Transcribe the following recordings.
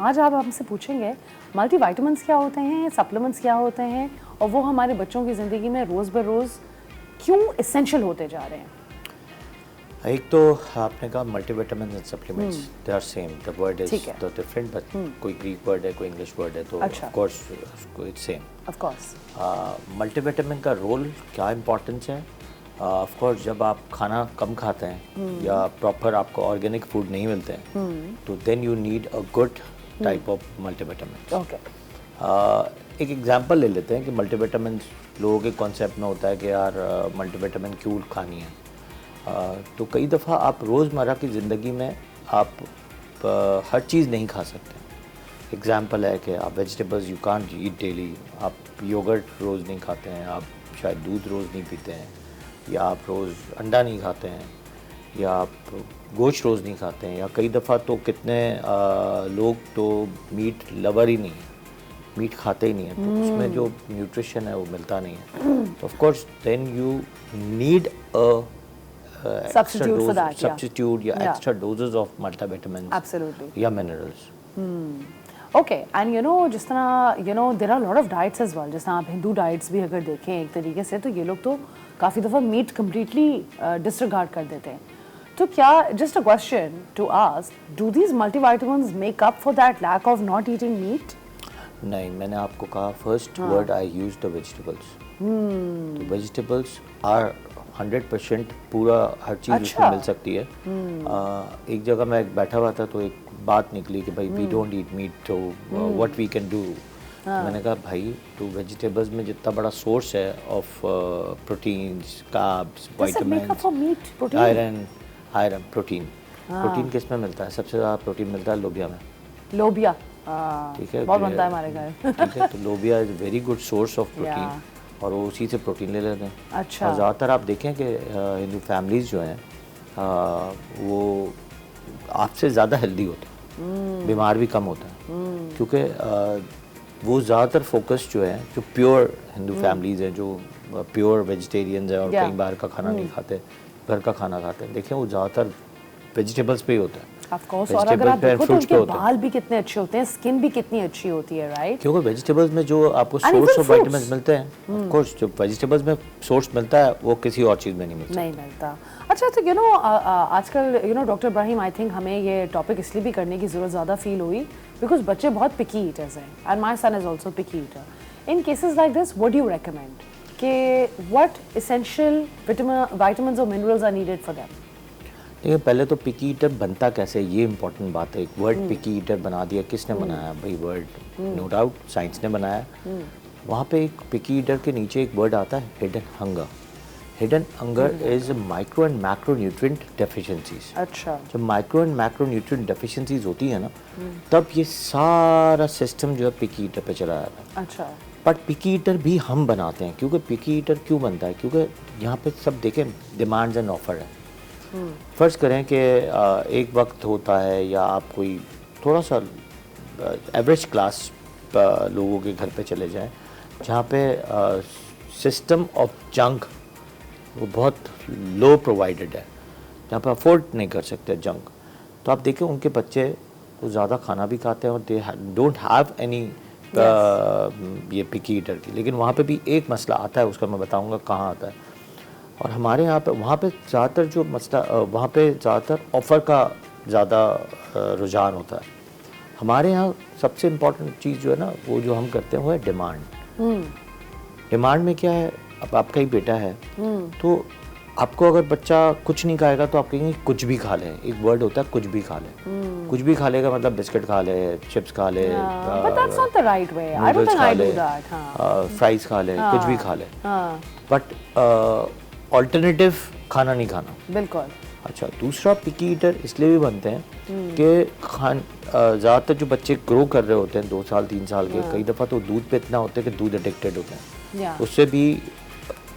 आज आप हमसे पूछेंगे मल्टीविटामिन्स क्या होते हैं, सप्लीमेंट्स क्या होते हैं और वो हमारे बच्चों की ज़िंदगी में रोज़ ब रोज़ क्यों एसेंशियल होते जा रहे हैं। एक तो आपने कहा multivitamin and supplements, they are same, the word is तो डिफरेंट, बट कोई ग्रीक वर्ड है, कोई इंग्लिश वर्ड है, तो of course it's same. Of course multivitamin का रोल क्या इंपॉर्टेंस है? ऑफ कोर्स जब आप खाना कम खाते हैं या प्रॉपर आपको ऑर्गेनिक फूड नहीं मिलते हैं तो then you need a good type of multivitamin. Okay, एक एग्जांपल ले लेते हैं कि मल्टीविटामिन लोगों के कॉन्सेप्ट में होता है कि यार मल्टीविटामिन क्यों खानी है। तो कई दफ़ा आप रोज़मर्रा की ज़िंदगी में आप हर चीज़ नहीं खा सकते। एग्जांपल है कि आप vegetables you can't eat daily, आप योगर्ट रोज़ नहीं खाते हैं, आप शायद दूध रोज़ नहीं पीते हैं, या आप रोज़ अंडा नहीं खाते हैं, या आप गोश्त रोज़ नहीं खाते हैं, या कई दफ़ा तो कितने लोग तो मीट लवर ही नहीं है, मीट खाते ही नहीं है, तो उसमें जो न्यूट्रिशन है वो मिलता नहीं है। तो of course then you need a substitute या extra doses of multivitamins, absolutely, या minerals. ओके, एंड जिस तरह there are lot of diets as well, जिस तरह आप हिंदू डाइट्स भी अगर देखें एक तरीके से, तो ये लोग तो काफ़ी दफ़ा मीट कम्प्लीटली डिसरिगार्ड कर देते हैं। तो क्या, just a question to ask, do these multivitamins make up for that lack of not eating meat? नहीं, मैंने आपको कहा first word I use the vegetables. तो वेजिटेबल्स आर 100% पूरा हर चीज़ उसमें मिल सकती है। एक जगह मैं बैठा हुआ था तो एक बात निकली कि भाई वी डोंट ईट मीट, तो व्हाट वी कैन डू। मैंने कहा भाई तो वेजिटेबल्स में जितना बड़ा सोर्स है of proteins, carbs, vitamins, iron, protein किस में मिलता है? सबसे ज़्यादा प्रोटीन मिलता है लोबिया में। लोबिया, ठीक है, बहुत बनता है हमारे घर। ठीक है, तो लोबिया is very good source of protein, और वो उसी से प्रोटीन ले लेते हैं। अच्छा। और ज़्यादातर आप देखें कि हिंदू फैमिलीज़ जो हैं वो आपसे ज़्यादा हेल्दी होते हैं, बीमार भी कम होते हैं, क्योंकि वो ज़्यादातर फोकस जो है, जो प्योर हिंदू फैमिलीज़ हैं, जो प्योर वेजिटेरियंस हैं और कई बार का खाना नहीं खाते, घर का खाना खाते हैं, देखें वो ज़्यादातर वेजिटेबल्स पे ही होता है। Of course, और अगर आप देखो तो उनके बाल भी कितने अच्छे होते हैं, स्किन भी कितनी अच्छी होती है, राइट? क्योंकि वेजिटेबल्स में जो आपको सोर्स ऑफ विटामिन्स मिलते हैं, ऑफ कोर्स जो वेजिटेबल्स में सोर्स मिलता है वो किसी और चीज़ में नहीं मिलता। अच्छा, तो आजकल डॉक्टर इब्राहिम, आई थिंक हमें ये टॉपिक इसलिए भी करने की ज़रूरत ज़्यादा फील हुई बिकॉज बच्चे बहुत पिकी ईटर्स हैं, and my son is also picky eater. In cases like this, what do you recommend कि व्हाट एसेंशियल विटामिन्स और minerals are needed for them? देखिए, पहले तो पिकी ईटर बनता कैसे, ये इंपॉर्टेंट बात है। एक वर्ड पिकी ईटर बना दिया, किसने बनाया भाई? वर्ड, नो डाउट साइंस ने बनाया। वहाँ पे एक पिकी ईटर के नीचे एक वर्ड आता है hidden hunger. Hidden hunger is micro and macro nutrient deficiencies. अच्छा, जब micro and macro nutrient deficiencies होती है ना, तब ये सारा सिस्टम जो है पिकी ईटर पे चला जाता है। अच्छा, बट पिकी ईटर भी हम बनाते हैं, क्योंकि पिकी ईटर क्यों बनता है? क्योंकि यहाँ पे सब देखें, डिमांड्स एंड ऑफर है। फ़र्ज़ करें कि एक वक्त होता है, या आप कोई थोड़ा सा एवरेज क्लास लोगों के घर पे चले जाएं, जहाँ पे सिस्टम ऑफ जंक वो बहुत लो प्रोवाइडेड है, जहाँ पे अफोर्ड नहीं कर सकते जंक। तो आप देखें उनके बच्चे वो ज़्यादा खाना भी खाते हैं और दे डोंट हैव एनी ये पिकी ईटर की। लेकिन वहाँ पे भी एक मसला आता है, उसका मैं बताऊँगा कहाँ आता है। और हमारे यहाँ पे, वहाँ पे ज़्यादातर जो मसला, वहाँ पे ज़्यादातर ऑफ़र का ज़्यादा रुझान होता है। हमारे यहाँ सबसे इम्पॉर्टेंट चीज़ जो है ना, वो जो हम करते हैं वो है डिमांड। डिमांड में क्या है, अब आपका ही बेटा है, तो आपको अगर बच्चा कुछ नहीं खाएगा तो आप कहेंगे कुछ भी खा ले। एक वर्ड होता है कुछ भी खा ले। कुछ भी खा लेगा मतलब बिस्किट खा ले, चिप्स खा ले, फ्राइज खा ले, कुछ भी खा ले, बट ऑल्टरनेटिव खाना नहीं खाना। बिल्कुल। अच्छा, दूसरा पिकी ईटर इसलिए भी बनते हैं कि ज़्यादातर जो बच्चे ग्रो कर रहे होते हैं 2 साल 3 साल के, कई दफ़ा तो दूध पे इतना होते हैं कि दूध एडिक्टेड होते हैं। उससे भी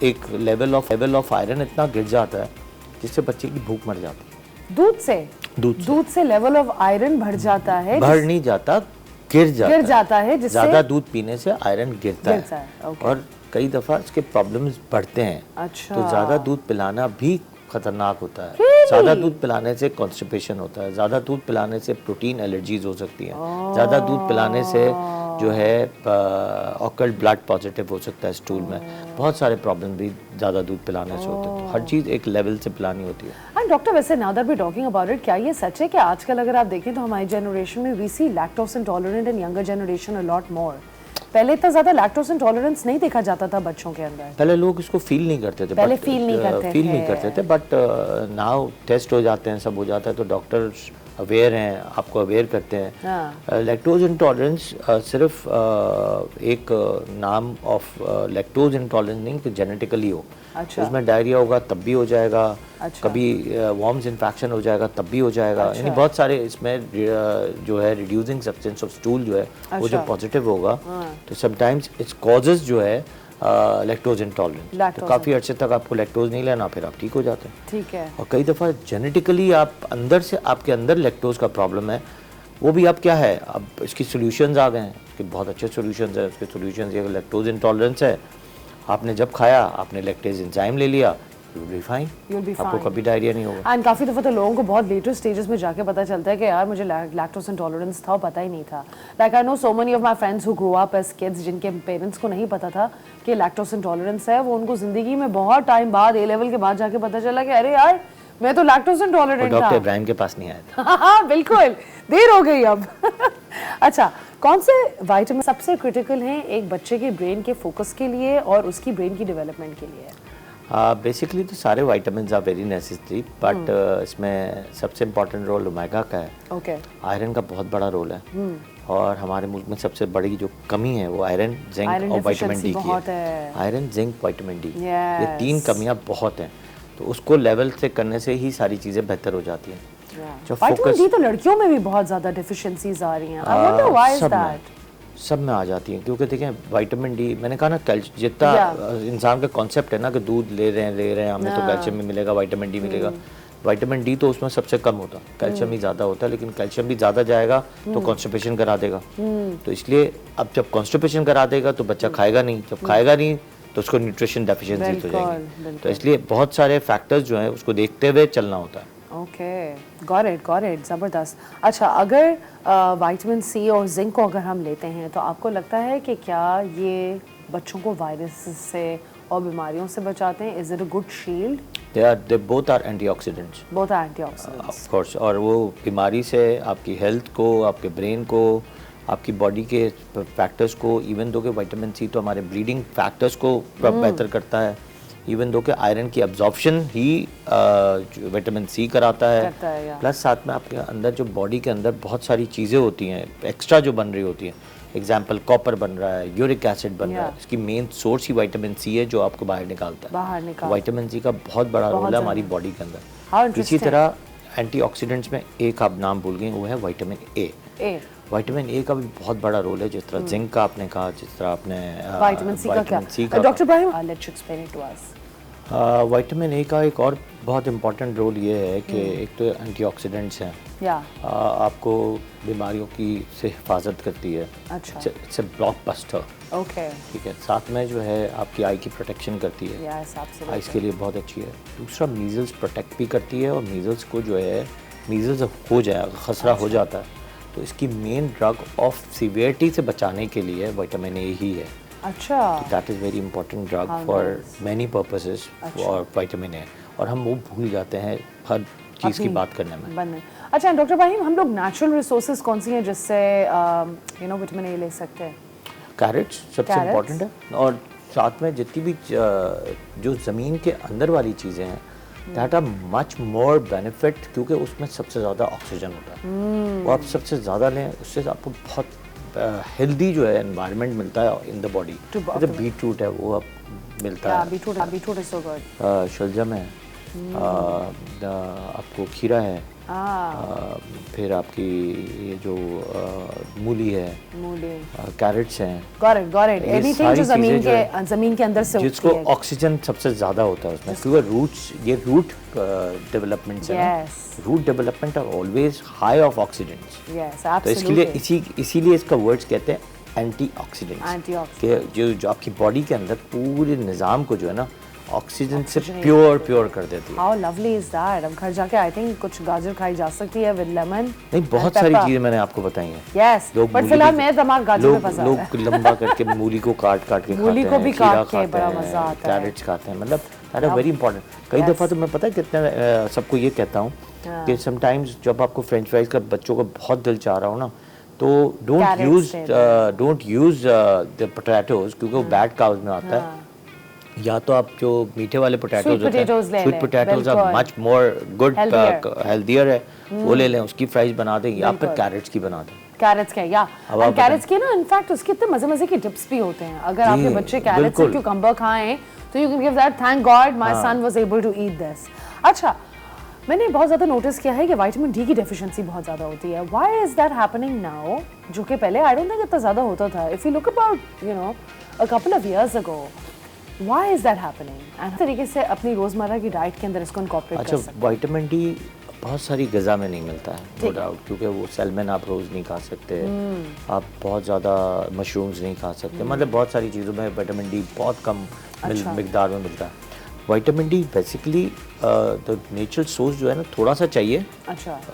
एक लेवल ऑफ आयरन इतना गिर जाता है जिससे बच्चे की भूख मर जाती है। दूध से लेवल ऑफ आयरन बढ़ जाता है। बढ़ नहीं जाता, गिर जाता है, जिससे ज़्यादा दूध पीने से आयरन गिरता है। और कई दफ़ा इसके प्रॉब्लम्स बढ़ते हैं। अच्छा। तो ज़्यादा दूध पिलाना भी खतरनाक होता है। ज़्यादा दूध पिलाने से कॉन्स्टिपेशन होता है, ज़्यादा दूध पिलाने से प्रोटीन एलर्जीज हो सकती हैं, ज़्यादा दूध पिलाने से जो है ऑकल्ट ब्लड पॉजिटिव हो सकता है स्टूल में, बहुत सारे प्रॉब्लम भी ज़्यादा दूध पिलाने से होते हैं। तो हर चीज़ एक लेवल से पिलानी होती है। एंड डॉक्टर, वैसे now that we talking about it, क्या ये सच है कि आजकल अगर आप देखें तो हमारी जनरेशन में we see lactose intolerant and younger generation a lot more? पहले इतना ज्यादा लैक्टोज इंटॉलरेंस नहीं देखा जाता था बच्चों के अंदर। पहले लोग इसको फील नहीं करते थे, पहले फील नहीं करते थे, बट नाउ टेस्ट हो जाते हैं, सब हो जाता है, तो डॉक्टर्स अवेयर हैं, आपको अवेयर करते हैं। लैक्टोज इंटॉलरेंस सिर्फ एक नाम ऑफ लैक्टोज इंटॉलरेंस नहीं कि जेनेटिकली हो। अच्छा। उसमें डायरिया होगा तब भी हो जाएगा, अच्छा। कभी वॉर्म्स इन्फेक्शन हो जाएगा तब भी हो जाएगा। अच्छा। यानी बहुत सारे इसमें जो है रिड्यूसिंग सब्सटेंस ऑफ स्टूल जो है वो जब पॉजिटिव होगा तो समटाइम्स इट्स कॉजेज जो है लैक्टोज इंटॉलरेंस। तो काफ़ी अर्से तक आपको लैक्टोज नहीं लेना, फिर आप ठीक हो जाते हैं। ठीक है। और कई दफ़ा जेनेटिकली आप अंदर से आपके अंदर लैक्टोज का प्रॉब्लम है, वो भी अब क्या है, अब इसकी सॉल्यूशंस आ गए हैं कि बहुत अच्छे सॉल्यूशंस है। उसके सॉल्यूशंस ये लैक्टोज इंटॉलरेंस है, आपने जब खाया आपने लैक्टेज एंजाइम ले लिया, you'll be fine, आपको कभी डायरिया नहीं होगा। एंड काफ़ी दफ़ा तो लोगों को बहुत लेटर स्टेजेस में जाके पता चलता है कि यार मुझे लैक्टोज इंटॉलरेंस था, पता ही नहीं था। Like I know so many of my friends who grow up as kids जिनके पेरेंट्स को नहीं पता था कि लैक्टोज इंटॉलरेंस है, वो उनको ज़िंदगी में बहुत टाइम बाद A लेवल के बाद जाके पता चला कि अरे यार मैं तो लैक्टोज इंटॉलरेंट था। डॉक्टर इब्राहिम के पास नहीं आया था। हाँ बिल्कुल, देर हो गई अब। अच्छा, कौन से विटामिन सबसे क्रिटिकल हैं एक बच्चे के ब्रेन के फोकस के लिए और उसकी ब्रेन की डेवलपमेंट के लिए? बेसिकली तो सारे vitamin are very necessary, but इसमें सबसे इम्पोर्टेंट रोल ओमेगा का है। ओके। आयरन का बहुत बड़ा रोल है, और हमारे मुल्क में सबसे बड़ी जो कमी है वो आयरन, जिंक और विटामिन डी की है। आयरन, जिंक, विटामिन डी, ये तीन कमियां बहुत हैं, तो उसको लेवल से करने से ही सारी चीज़ें बेहतर हो जाती हैं। विटामिन डी तो लड़कियों में भी बहुत ज़्यादा डेफिशिएंसीज आ रही हैं। I wonder why is that? सब में आ जाती हैं, क्योंकि देखें विटामिन डी, मैंने कहा ना जितना इंसान का कॉन्सेप्ट है ना कि दूध ले रहे हैं हमें तो कैल्शियम भी मिलेगा, विटामिन डी मिलेगा। विटामिन डी तो उसमें सबसे कम होता, कैल्शियम ही ज़्यादा होता है, लेकिन कैल्शियम भी ज़्यादा जाएगा तो कॉन्स्टिपेशन करा देगा। तो इसलिए अब जब कॉन्स्टिपेशन करा देगा तो बच्चा खाएगा नहीं, जब खाएगा नहीं तो उसको न्यूट्रिशन डेफिशिएंसीज हो जाएगी। तो इसलिए बहुत सारे फैक्टर्स जो हैं उसको देखते हुए चलना होता है। ओके, गॉट इट, ज़बरदस्त। अच्छा, अगर विटामिन सी और जिंक को अगर हम लेते हैं तो आपको लगता है कि क्या ये बच्चों को वायरस से और बीमारियों से बचाते हैं? Is it a good shield? They both are antioxidants. Both are antioxidants. Of course, और वो बीमारी से आपकी हेल्थ को, आपके ब्रेन को, आपकी बॉडी के फैक्टर्स को, इवन दो के विटामिन सी तो हमारे ब्लीडिंग फैक्टर्स को बेहतर करता है, इवन दो के आयरन की अब्जॉर्प्शन ही विटामिन सी कराता है, प्लस साथ में आपके अंदर जो बॉडी के अंदर बहुत सारी चीज़ें होती हैं एक्स्ट्रा जो बन रही होती हैं, एग्जाम्पल कॉपर बन रहा है, यूरिक एसिड बन रहा है, इसकी मेन सोर्स ही विटामिन सी है जो आपको बाहर निकालता है। विटामिन सी का बहुत बड़ा रोल है हमारी बॉडी के अंदर। इसी तरह एंटीऑक्सीडेंट्स में एक आप नाम भूल गए, वो है विटामिन ए। विटामिन ए का भी बहुत बड़ा रोल है, जिस तरह जिंक का आपने कहा, जिस तरह आपने विटामिन सी का क्या? Doctor Ibrahim, let's explain it to us. Vitamin A का एक और बहुत इम्पॉर्टेंट रोल ये है कि एक तो एंटीऑक्सीडेंट्स हैं, आपको बीमारियों की से हिफाजत करती है। अच्छा। It's a blockbuster. ओके, ठीक है। साथ में जो है आपकी आई की प्रोटेक्शन करती है, आइज़ के लिए बहुत अच्छी है। दूसरा मीजल्स प्रोटेक्ट भी करती है, और मीजल्स को जो है मीजल्स हो जाए, खसरा हो जाता है तो इसकी मेन ड्रग ऑफ सीवियरिटी से बचाने के लिए विटामिन ए ही है। अच्छा। That is very important drug for many purposes for vitamin A, और हम वो भूल जाते हैं हर चीज़ की बात करने में। अच्छा डॉक्टर इब्राहिम, हम लोग नेचुरल रिसोर्सेज कौन सी हैं जिससे विटामिन ए ले सकते हैं? कैरेट्स सबसे इम्पोर्टेंट है, और साथ में जितनी भी जो ज़मीन के अंदर वाली चीज़ें हैं that are much more benefit, क्योंकि उसमें सबसे ज़्यादा ऑक्सीजन होता है। वो आप सबसे ज़्यादा लें, उससे आपको बहुत हेल्दी जो है एनवायरनमेंट मिलता है इन द बॉडी। जैसे बीट रूट है वो आप मिलता है, बीट इज सो गुड। शलजम है, आपको खीरा है, फिर आपकी ये जो मूली है, कैरेट्स हैं, गॉट इट, एनीथिंग जो ज़मीन के अंदर से जिसको ऑक्सीजन सबसे ज़्यादा होता है उसमें, क्योंकि रूट्स, ये रूट डेवलपमेंट है, root development are always high of oxidants. तो इसके लिए इसीलिए इसका वर्ड्स कहते हैं एंटीऑक्सीडेंट्स, कि जो आपकी बॉडी के अंदर पूरे निज़ाम को जो है ना ऑक्सीजन से Oxygenate प्योर कर देती है। How lovely is that. अब घर जाके आई थिंक कुछ गाजर खाई जा सकती है विद लेमन। नहीं, बहुत सारी चीजें मैंने आपको बताई हैं। यस, बट फिलहाल मेरा दिमाग गाजर में फंसा है। लोग लंबा करके मूली को काट के खाते हैं, मूली को भी खीरा काट के खाते बड़ा हैं, मजा आता है। कैरेट्स खाते हैं, मतलब दैट आर वेरी इंपॉर्टेंट। कई Yes. दफ़ा तो मैं पता है कितने सबको ये कहता हूँ कि समटाइम्स जब आपको फ्रेंच फ्राइज का बच्चों को बहुत दिल चाह रहा हो ना, तो डोंट यूज द पोटैटोज, क्योंकि वो बैड काउज में आता है। या तो आप जो मीठे वाले पोटैटोज होते हैं, sweet potatoes are much more good, healthier है, वो ले लें, उसकी फ्राइज बना दें, या फिर कैरेट्स की बना दें। कैरेट्स के या कैरेट्स के ना इनफैक्ट उसके इतने मजे के टिप्स भी होते हैं। अगर आपके बच्चे कैरेट्स और क्यूकम्बर खाएं तो you can give that, thank God my son was able to eat this. अच्छा, मैंने बहुत ज़्यादा नोटिस किया है कि विटामिन डी की डेफिशिएंसी बहुत ज़्यादा होती है। Why is that happening now, जो कि पहले आई डोंट थिंक इतना ज़्यादा होता था। If you look about you know a couple of years ago, why is that happening? And तरीके से अपनी रोज़मर्रा की डाइट के अंदर इसको इनकॉर्पोरेट कर सकते हैं। अच्छा, विटामिन डी बहुत सारी ग़िज़ा में नहीं मिलता है, नो डाउट, क्योंकि वो सैल्मन आप रोज़ नहीं खा सकते, आप बहुत ज़्यादा मशरूम्स नहीं खा सकते, मतलब बहुत सारी चीज़ों में विटामिन डी बहुत कम मिकदार में मिलता है। विटामिन डी बेसिकली तो नेचुरल सोर्स जो है ना, थोड़ा सा चाहिए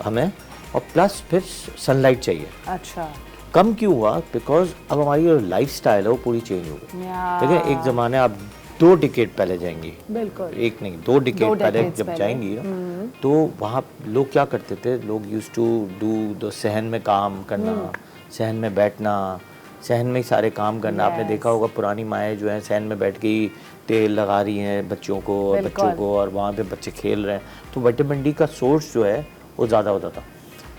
हमें, और प्लस फिर सनलाइट चाहिए। अच्छा, कम क्यों हुआ? बिकॉज अब हमारी जो लाइफ स्टाइल है वो पूरी चेंज हो गई। ठीक है, एक ज़माने आप 2 डिकेड पहले जाएंगी, बिल्कुल, एक नहीं 2 डिकेड पहले जब जाएंगी ना, तो वहाँ लोग क्या करते थे, लोग यूज टू डू द सहन में काम करना, सहन में बैठना, सहन में ही सारे काम करना। आपने देखा होगा पुरानी माएँ जो हैं सहन में बैठ के ही तेल लगा रही हैं बच्चों को और वहाँ पे बच्चे खेल रहे हैं। तो विटामिन डी का सोर्स जो है वो ज़्यादा होता था।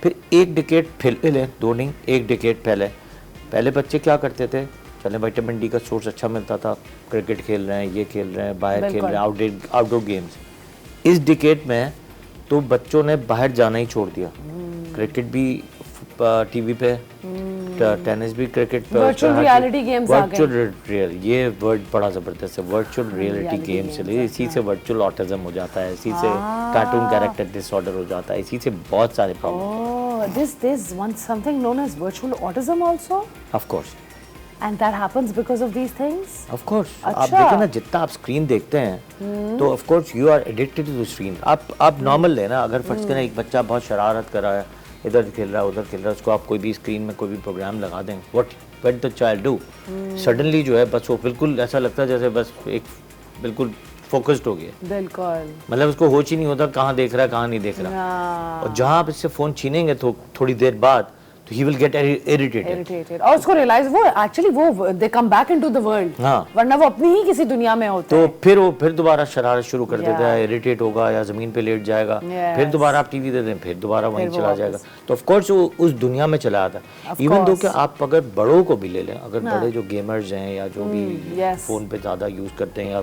फिर 1 डिकेड फिर ले, 2 नहीं 1 डिकेड पहले बच्चे क्या करते थे, चले विटामिन डी का सोर्स अच्छा मिलता था, क्रिकेट खेल रहे हैं, ये खेल रहे हैं, बाहर खेल रहे हैं, आउटडोर गेम्स। इस डिकेड में तो बच्चों ने बाहर जाना ही छोड़ दिया, क्रिकेट भी टीवी पे, टेनिस भी क्रिकेट पे, वर्चुअल रियलिटी गेम्स आ गए। ये वर्ड बड़ा ज़बरदस्त है, वर्चुअल रियलिटी गेम्स चले, इसी से वर्चुअल ऑटिज्म हो जाता है, इसी से कार्टून कैरेक्टर डिसऑर्डर हो जाता है, इसी से बहुत सारे problem. This one something known as virtual autism also? Of course. And that happens because of these things? Of course. आप देखें ना, जितना आप स्क्रीन देखते हैं तो of course you are addicted to the screen। आप नॉर्मल लेना, अगर फर्ज करें एक बच्चा बहुत शरारत कर रहा है, इधर खेल रहा है उधर खेल रहा है, उसको आप कोई भी स्क्रीन में कोई भी प्रोग्राम लगा दें, what the child do? Suddenly जो है बस वो बिल्कुल ऐसा लगता है जैसे बस एक बिल्कुल फोकस्ड हो गया, बिल्कुल, मतलब उसको होश ही नहीं होता कहाँ देख रहा है कहाँ नहीं देख रहा। और जहाँ आप इससे फ़ोन छीनेंगे तो थोड़ी देर बाद तो he will get irritated। और उसको रियलाइज वो एक्चुअली वो they come back into the world, वरना वो अपनी ही किसी दुनिया में होते हैं। तो फिर दोबारा शरारत शुरू कर देता है, इरिटेट होगा या ज़मीन पे लेट जाएगा, फिर दोबारा आप टीवी दे दें, फिर दोबारा वहीं चला जाएगा। तो ऑफ कोर्स वो उस दुनिया में चला आता है। इवन दो कि आप अगर बड़ों को भी ले लें, अगर बड़े जो गेमर्स हैं या जो भी फ़ोन पे ज़्यादा यूज़ करते हैं, या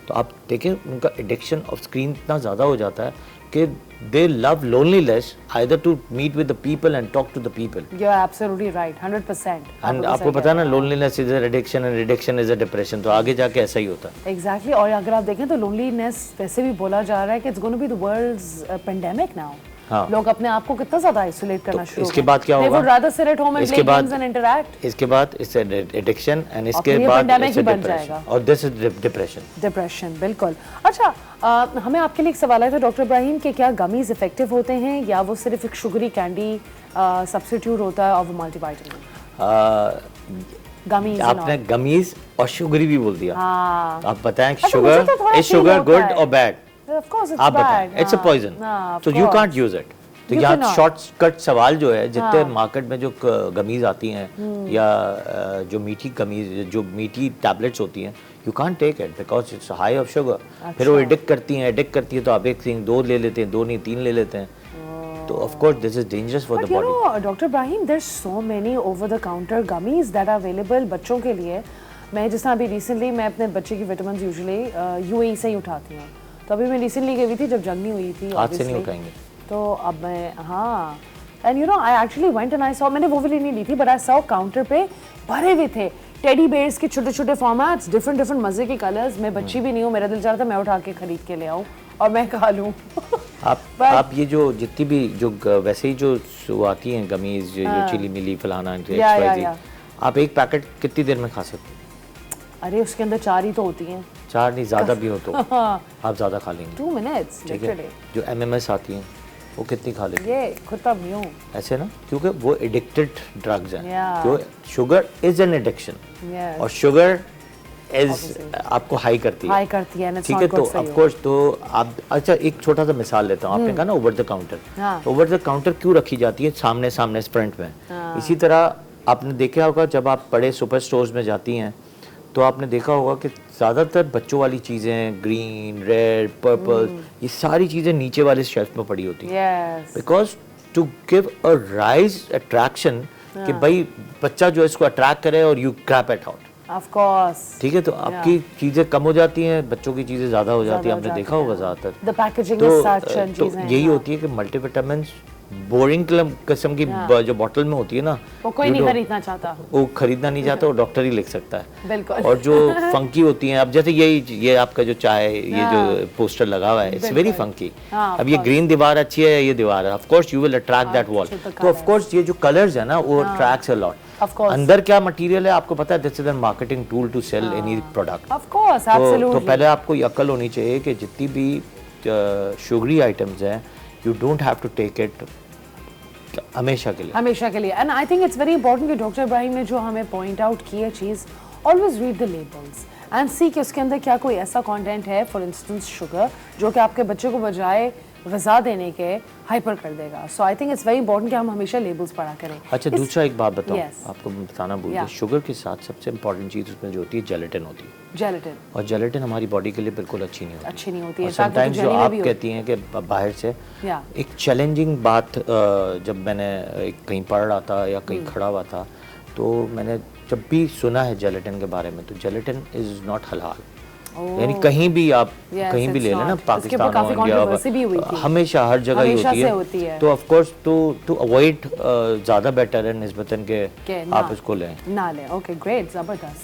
तो आप देखें उनका एडिक्शन ऑफ स्क्रीन इतना ज़्यादा हो जाता है कि they love loneliness either to meet with the people and talk to the people. You're absolutely right, 100%. And आपको पता है ना, loneliness is an addiction and addiction is a depression, तो आगे जाके ऐसा ही होता है। Exactly, और अगर आप देखें तो loneliness वैसे भी बोला जा रहा है कि it's going to be the world's pandemic now। हाँ। लोग अपने आप को कितना ज़्यादा आइसोलेट करना शुरू, इसके बाद क्या होगा? They would rather sit at home and play games and interact। इसके बाद इससे एडिक्शन एंड इसके बाद इससे डिप्रेशन, और दिस इज डिप्रेशन। बिल्कुल। अच्छा, हमें आपके लिए एक सवाल आया था डॉक्टर इब्राहिम कि क्या गमीज इफेक्टिव होते हैं या वो सिर्फ एक शुगरी कैंडी सब्स्टिट्यूट होता है ऑफ मल्टीविटामिन? गमीज, आपने गमीज और शुगरी भी बोल दिया। आप बताएं अच्छा, शुगर इज शुगर गुड और बैड? Of course it's आप bad. बताएं, इट्स अ पॉइजन, तो यू कांट यूज इट। तो यहाँ शॉर्टकट सवाल जो है, जितने मार्केट में जो गमीज आती हैं या जो मीठी गमीज, जो मीठी टैबलेट्स होती हैं, you can't take it because it's high of sugar. फिर वो एडिक्ट करती है तो आप एक सिंह 2 ले लेते हैं, 2 नहीं 3 ले लेते हैं, तो of course this is dangerous for the body. Doctor Ibrahim, there so many over the counter gummies that are available बच्चों के लिए। मैं जिस तरह अभी रिसेंटली मैं अपने बच्चे की विटामिन यूजुअली यूएई से ही उठाती हूँ, तो अभी मैं रिसेंटली गई थी जब जंग नहीं हुई थी, आज से नहीं उठाएंगे, तो अब मैं and you know I actually went and I saw, मैंने वो वाली नहीं ली थी बट आई सॉ काउंटर पे भरे हुए थे टेडी बेयर्स के छोटे छोटे फॉर्मेट्स, डिफरेंट मजे के कलर्स। मैं बच्ची भी नहीं हूँ, मेरा दिल चाह रहा था मैं उठा के खरीद के ले आऊँ और मैं खा लूँ। आप ये जो जितनी भी जो वैसे ही जो आती हैं गमीज, जो चिली मिली फलाना, आप एक पैकेट कितनी देर में खा सकते हैं? अरे उसके अंदर 4 ही तो होती हैं। 4 नहीं, ज़्यादा भी हो तो आप ज़्यादा खा लेंगे। 2 मिनट्स ठीक है, जो MMS आती हैं वो कितनी खा लेंगे? ये खुदा यूं ऐसे ना, क्योंकि वो एडिक्टेड ड्रग्स हैं। Yeah. जो sugar is an addiction, Yes. और शुगर इज Obviously. आपको हाई करती है। हाई करती है, and it's ठीक not है, तो good for of you. Course तो आप, अच्छा एक छोटा सा मिसाल लेता हूँ, आपने कहा ना ओवर द काउंटर, हाँ. ओवर द काउंटर क्यों रखी जाती है सामने सामने फ्रंट में? हाँ. इसी तरह आपने देखा होगा जब आप बड़े सुपर स्टोर्स में जाती हैं तो आपने देखा होगा कि ज़्यादातर बच्चों वाली चीज़ें, ग्रीन, रेड, पर्पल, ये सारी चीज़ें नीचे वाले शेल्फ में पड़ी होती हैं, yes because to give a rise attraction कि भाई बच्चा जो है इसको अट्रैक्ट करे और you crap it out. Of course ठीक है, तो आपकी चीज़ें कम हो जाती हैं, बच्चों की चीज़ें ज़्यादा हो जाती हैं, आपने देखा होगा ज़्यादातर। द पैकेजिंग तो इज सच एंड तो चीजें यही होती है कि मल्टीविटामिन बोरिंग किस्म की जो बॉटल में होती है ना, वो कोई नहीं खरीदना चाहता। वो खरीदना नहीं चाहता, वो डॉक्टर ही लिख सकता है। बिल्कुल। और जो फंकी होती हैं, अब जैसे ये आपका जो चाय, ये जो पोस्टर लगा हुआ है, इट्स वेरी फंकी। हाँ, अब ये ग्रीन दीवार अच्छी है, ये दीवार है, of course you will attract that wall. तो ऑफ कोर्स ये जो कलर्स है ना, वो attracts a lot. Of course. अंदर क्या मटेरियल है आपको पता है, this is a marketing tool to sell any product. Of course, तो एब्सोल्युटली। पहले आपको ये अक्ल होनी चाहिए कि जितनी भी शुगरी आइटम्स हैं, you don't have to take it हमेशा के लिए। हमेशा के लिए। And I think it's very important कि डॉक्टर इब्राहिम ने जो हमें पॉइंट आउट की है चीज़, always read the labels and see कि उसके अंदर क्या कोई ऐसा कंटेंट है, फॉर इंस्टेंस शुगर, जो कि आपके बच्चे को बजाय ग़िज़ा देने के हाइपर कर देगा। So I think it's very important कि हम हमेशा लेबल्स पढ़ा करें। अच्छा, दूसरा एक बात बताऊं, Yes. आपको बताना भूल गया, शुगर के साथ सबसे इंपॉर्टेंट चीज़ उसमें जो होती है जेलेटिन होती है। जेलेटिन और जेलेटिन हमारी बॉडी के लिए बिल्कुल अच्छी नहीं होती। अच्छी नहीं होती है। और समटाइम्स जो आप कहती हैं कि बाहर से, या एक चैलेंजिंग बात, जब मैंने कहीं पढ़ रहा था या कहीं खड़ा हुआ था, तो मैंने जब भी सुना है जेलेटिन के बारे में, तो जेलेटिन इज़ नॉट हलाल। यानी कहीं भी आप कहीं भी ले लें ना, पाकिस्तान हो, इंडिया, हमेशा हर जगह ही होती है। तो ऑफ कोर्स टू अवॉइड ज़्यादा बेटर है निस्बतन के आप इसको लें ना लें। ओके, ग्रेट, ज़बरदस्त।